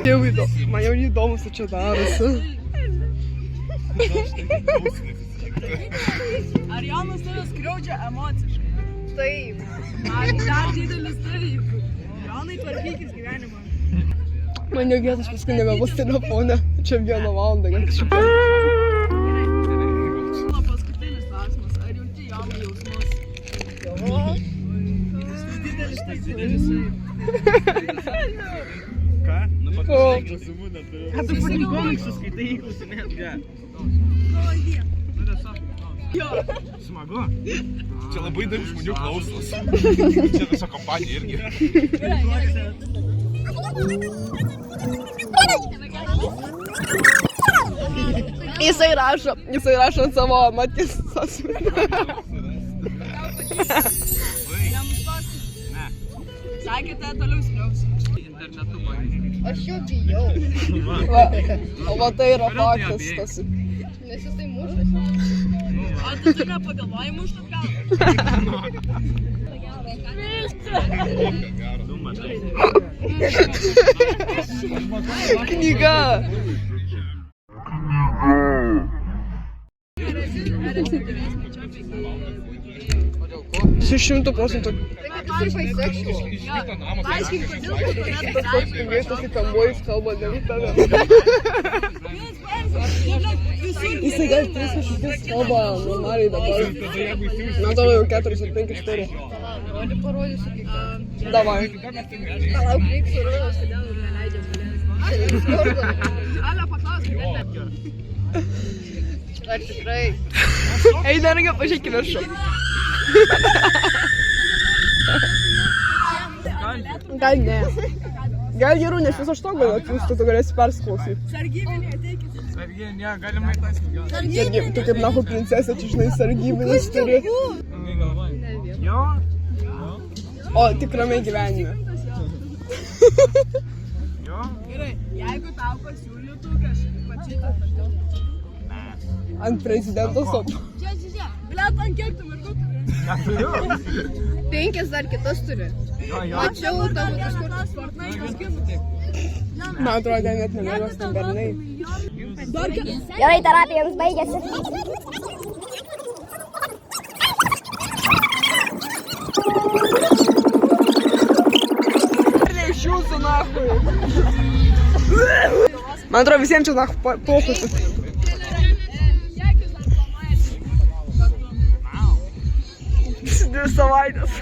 Jau įdomu, man jau įdomu, su čia darosi. Ar Jonas tave skriaudžia emociškai? Taip. Ar dar didelis taip? Jonai, tvarkykis gyvenimą. Man jau vietos paskui nebebus telefone. Čia 1 valandą, gal kažkaip. Paskutinis klausimas. Ar jauti Jonai jausmus? Jo. Didelis taip, didelis taip. Ką? Nu, O. klausimų neturiu. Ką tu Komiksus skaitai, klausimėt, ką? Smagu. Čia labai daug žmonių klausos. Čia visa kompanija irgi. Jisai rašo ant savo matys. Sakėte, toliau skriausi. Aš jo bijau. O va tai yra faktas. Nes jis tai mušasi. O tu tu nepagalvoji muštat gal? Knyga. Su 100%. Tai kad tu bisexual. Paaiškink, kodėl tu tuomet Toks pingaitas į kambojus kalba dėl tave. Jisai gal 3 kažkokius kalba normaliai dabar. Man atrodo jau 4 ar 5 turi. Noriu parodysiu kai ką. Davai. Palauk, reiksiu rodos, kodėl neleidžia galėti. Ale, paklausk, Ar tikrai? Ei, nereikia pažiūrėti viršų. Gal ne. Gal geriau, nes viso šito gal atsiųstų, tu galėsi persklausyti. sargybinį ateikit. Sargybinė, galimai taisyti. Tu kaip nahu princesė, čia žinai, sargybinis turi. Jo? O tikrame gyvenime. Jo? Gerai, jeigu tau pasiūlytų kažkaip pačytas, Ant prezidento sopo. čia, blet, ant kiek tu mergų turi? Neturiu. 5 dar kitas turi. Mačiau tavo kažkur. Fortnite'as kinų. Man atrodo, net nemėgos tam bernai. Gerai, terapija jums baigėsi. Iš jūsų nahui. Man atrodo, visiems čia nahu pokusi. Jekis dar planuojasi. 2 savaitės.